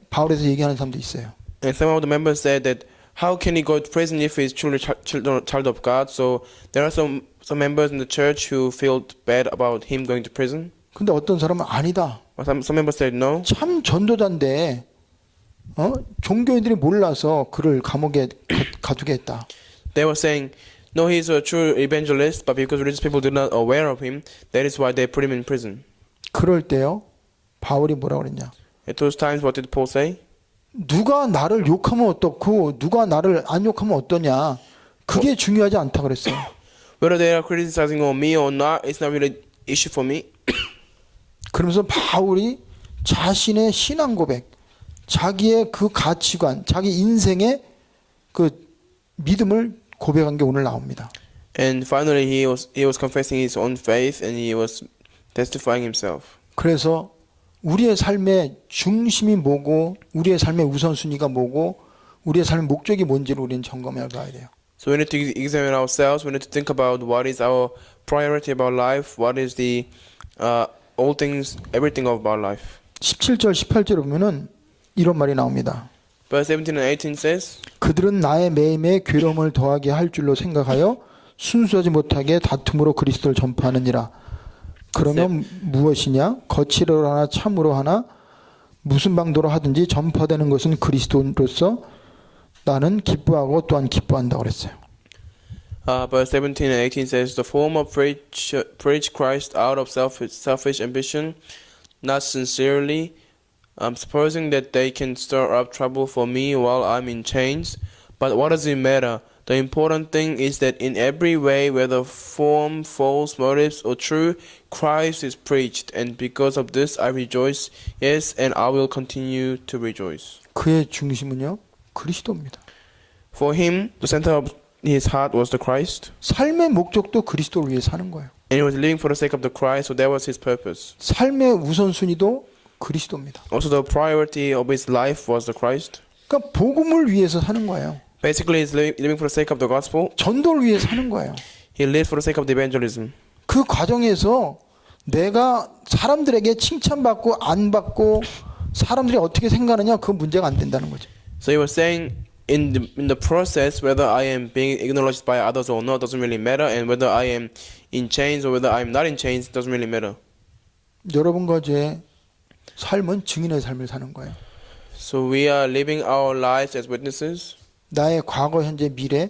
바울에서 얘기하는 사람도 있어요. And some of the members said that how can he go to prison if he's truly child of God? So there are some members in the church who felt bad about him going to prison. 근데 어떤 사람은 아니다. But some members said no. 참 전도자인데 종교인들이 몰라서 그를 감옥에 가두게 했다. They were saying, no, he's a true evangelist, but because religious people did not aware of him, that is why they put him in prison. 그럴 때요 바울이 뭐라고 그랬냐? At those times, what did Paul say? 누가 나를 욕하면 어떻고 누가 나를 안 욕하면 어떠냐? 그게 중요하지 않다 그랬어요. Whether they are criticizing on me or not, it's not really an issue for me. 그러면서 바울이 자신의 신앙 고백, 자기의 그 가치관, 자기 인생의 그 믿음을 고백한 게 오늘 나옵니다. And finally, he was confessing his own faith and he was testifying himself. 그래서 우리의 삶의 중심이 뭐고 우리의 삶의 우선순위가 뭐고 우리의 삶의 목적이 뭔지를 우리는 점검해 봐야 돼요. So we need to examine ourselves. We need to think about what is our priority about life. What is the all things, everything of our life. 17절, 18절에 보면은 이런 말이 나옵니다. Verse 17 and 18 says, 그들은 나의 매임에 괴로움을 더하게 할 줄로 생각하여 순수하지 못하게 다툼으로 그리스도를 전파하느니라. 그러면 무엇이냐? 거칠어로 하나 참으로 하나 무슨 방도로 하든지 전파되는 것은 그리스도로서 나는 기뻐하고 또한 기뻐한다고 그랬어요. Verse 17 and 18 says, the former preach Christ out of selfish ambition, not sincerely, supposing that they can stir up trouble for me while I'm in chains. But what does it matter? The important thing is that in every way, whether form, false motives, or true, Christ is preached, and because of this I rejoice, yes, and I will continue to rejoice. 그의 중심은요, 그리스도입니다. For him, the center of his heart was the Christ, 삶의 목적도 그리스도를 위해 사는 거예요. and he was living for the sake of the Christ, so that was his purpose. 삶의 우선순위도 그리스도입니다. Also, the priority of his life was the Christ. 그러니까 복음을 위해서 사는 거예요. Basically, he's living for the sake of the gospel. 전도를 위해 사는 거예요. He lived for the sake of the evangelism. 그 과정에서 내가 사람들에게 칭찬받고 안 받고 사람들이 어떻게 생각하느냐 그 문제가 안 된다는 거죠. So he was saying in the process, whether I am being acknowledged by others or not doesn't really matter, and whether I am in chains or whether I am not in chains doesn't really matter. 여러분과 제 삶은 증인의 삶을 사는 거예요. So we are living our lives as witnesses. 나의 과거, 현재, 미래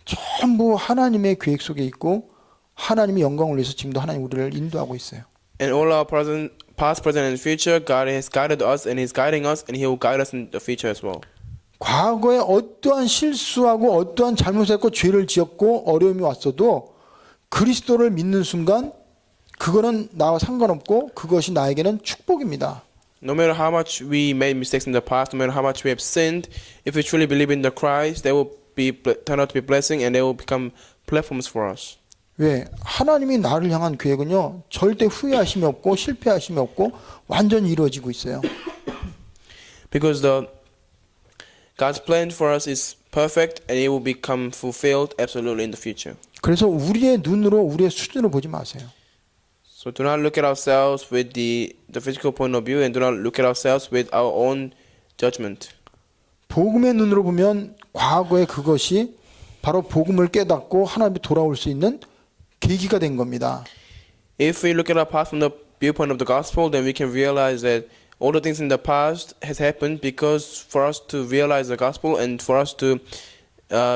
전부 하나님의 계획 속에 있고 하나님의 영광을 위해서 지금도 하나님 우리를 인도하고 있어요. And all our past, present, and future, God has guided us and He's guiding us, and He will guide us in the future as well. 과거에 어떠한 실수하고 어떠한 잘못했고 죄를 지었고 어려움이 왔어도 그리스도를 믿는 순간 그거는 나와 상관없고 그것이 나에게는 축복입니다. No matter how much we made mistakes in the past, no matter how much we have sinned, if we truly believe in the Christ, that will turn out to be blessing, and they will become platforms for us. 왜? 하나님이 나를 향한 계획은요, 절대 후회하심이 없고 실패하심이 없고 완전히 이루어지고 있어요. Because God's plan for us is perfect, and it will become fulfilled absolutely in the future. 그래서 우리의 눈으로 우리의 수준을 보지 마세요. So do not look at ourselves with the physical point of view, and do not look at ourselves with our own judgment. 복음의 눈으로 보면 과거의 그것이 바로 복음을 깨닫고 하나님이 돌아올 수 있는 계기가 된 겁니다. If we look at our past from the viewpoint of the gospel, then we can realize that all the things in the past has happened because for us to realize the gospel and for us to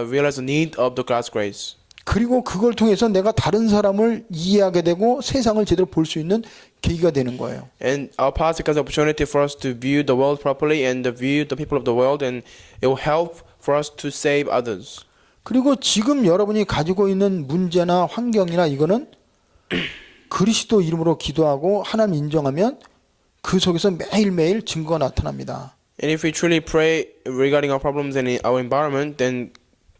realize the need of the God's grace. 그리고 그걸 통해서 내가 다른 사람을 이해하게 되고 세상을 제대로 볼 수 있는 계기가 되는 거예요. And our past becomes an opportunity for us to view the world properly and to view the people of the world, and it will help for us to save others. 그리고 지금 여러분이 가지고 있는 문제나 환경이나 이거는 그리스도 이름으로 기도하고 하나님 인정하면 그 속에서 매일매일 증거가 나타납니다. And if we truly pray regarding our problems and our environment, then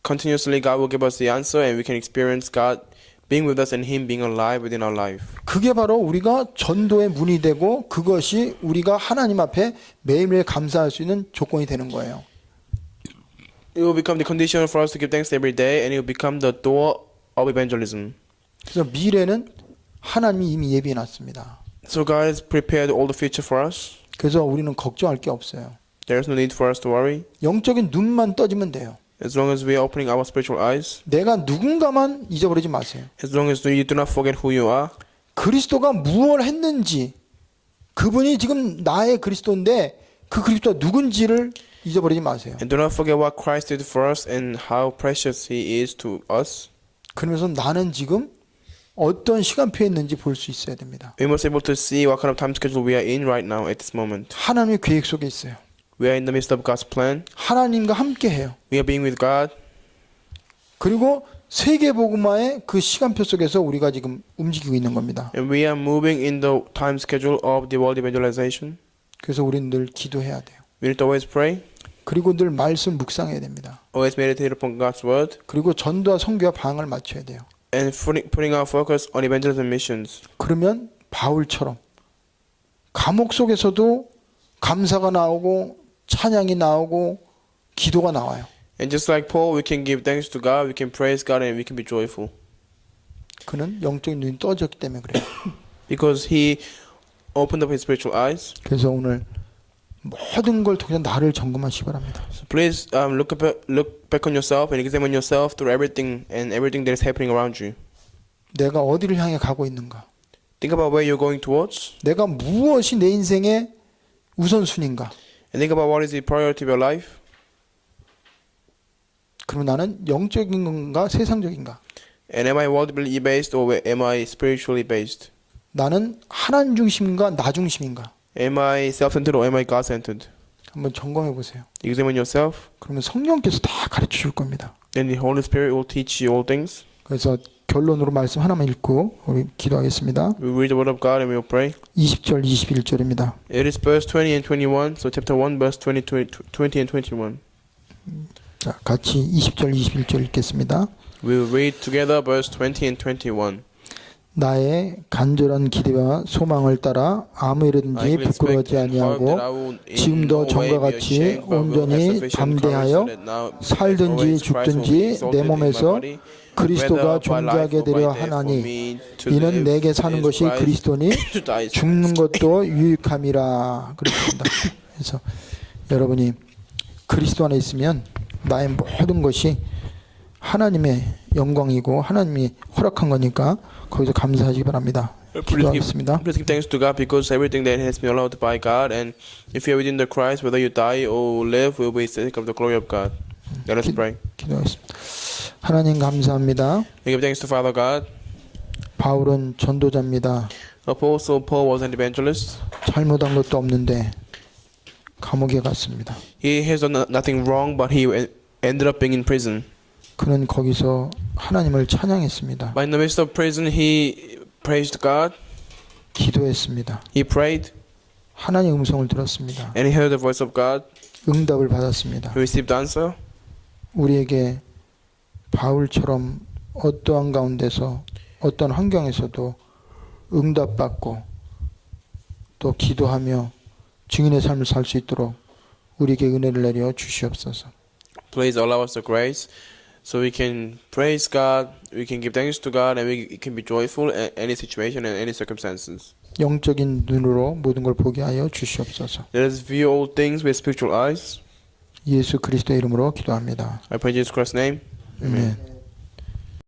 continuously God will give us the answer, and we can experience God being with us and Him being alive within our life. 그게 바로 우리가 전도의 문이 되고 그것이 우리가 하나님 앞에 매일매일 감사할 수 있는 조건이 되는 거예요. It will become the condition for us to give thanks every day, and it will become the door of evangelism. 그래서 미래는 하나님이 이미 예비해 놨습니다. So God has prepared all the future for us. 그래서 우리는 걱정할 게 없어요. There is no need for us to worry. 영적인 눈만 떠지면 돼요. As long as we are opening our spiritual eyes, 내가 누군가만 잊어버리지 마세요. as long as you do not forget who you are, 그리스도가 무엇을 했는지, 그분이 지금 나의 그리스도인데 그 그리스도가 누군지를 잊어버리지 마세요. and do not forget what Christ did for us and how precious He is to us. 그러면서 나는 지금 어떤 시간표에 있는지 볼 수 있어야 됩니다. We must be able to see what kind of time schedule we are in right now at this moment. 하나님의 계획 속에 있어요. We are in the midst of God's plan. 하나님과 함께 해요. We are being with God. 그리고 세계복음화의 그 시간표 속에서 우리가 지금 움직이고 있는 겁니다. And we are moving in the time schedule of the world evangelization. 그래서 우리는 늘 기도해야 돼요. We need to always pray, 그리고 늘 말씀 묵상해야 됩니다. always meditate upon God's word, 그리고 전도와 선교와 방을 맞춰야 돼요. and putting our focus on evangelism missions. 그러면 바울처럼 감옥 속에서도 감사가 나오고 찬양이 나오고 기도가 나와요. And just like Paul, we can give thanks to God, we can praise God, and we can be joyful. 그는 영적인 눈이 떠졌기 때문에 그래요. Because he opened up his spiritual eyes. 그래서 오늘 모든 걸 통해서 나를 점검하시기 바랍니다. So please look back on yourself and examine yourself through everything that is happening around you. 내가 어디를 향해 가고 있는가? Think about where you're going towards, 내가 무엇이 내 인생의 우선순위인가? and think about what is the priority of your life. 그러면 나는 영적인 건가 세상적인가? And am I worldly based or am I spiritually based? 나는 하나님 중심인가 나 중심인가? Am I self-centered or am I God-centered? 한번 점검해 보세요. Examine yourself, 그러면 성령께서 다 가르쳐 줄 겁니다. and the Holy Spirit will teach you all things. 그래서 결론으로 말씀 하나만 읽고 우리 기도하겠습니다. We read the word of God and we will pray. 20절 21절입니다. It is verse 20 and 21, so chapter 1, verse 20 and 21. 자, 같이 20절 21절 읽겠습니다. We will read together verse 20 and 21. 나의 간절한 기대와 소망을 따라 아무 일이든지 부끄러워하지 아니하고 지금도 전과 같이 온전히 담대하여 살든지 죽든지 내 몸에서 그리스도가 존재하게 되려 하나니 이는 내게 사는 것이 그리스도니 죽는 것도 유익함이라 그랬습니다. 그래서 여러분이 그리스도 안에 있으면 나의 모든 것이 하나님의 영광이고 하나님이 허락한 거니까 거기서 감사하시기 바랍니다. 기도하겠습니다. Please give thanks to God because everything that has been allowed by God, and if you are within the Christ, whether you die or live, will be sake of the glory of God. Let us pray. 기도하겠습니다. 하나님 감사합니다. We give thanks to Father God. 바울은 전도자입니다. Apostle Paul was an evangelist. 잘못한 것도 없는데 감옥에 갔습니다. He has done nothing wrong, but he ended up being in prison. 그는 거기서 하나님을 찬양했습니다. But in the midst of prison, he praised God. 기도했습니다. He prayed, 하나님의 음성을 들었습니다. and he heard the voice of God. 응답을 받았습니다. He received answer. 우리에게 바울처럼 어떠한 가운데서 어떤 환경에서도 응답받고 또 기도하며 증인의 삶을 살 수 있도록 우리에게 은혜를 내려 주시옵소서. Please allow us the grace so we can praise God, we can give thanks to God, and we can be joyful in any situation and any circumstances. 영적인 눈으로 모든 걸 보게 하여 주시옵소서. Let us view all things with spiritual eyes. 예수 그리스도의 이름으로 기도합니다. I pray in Jesus Christ's name. Amen. 아멘.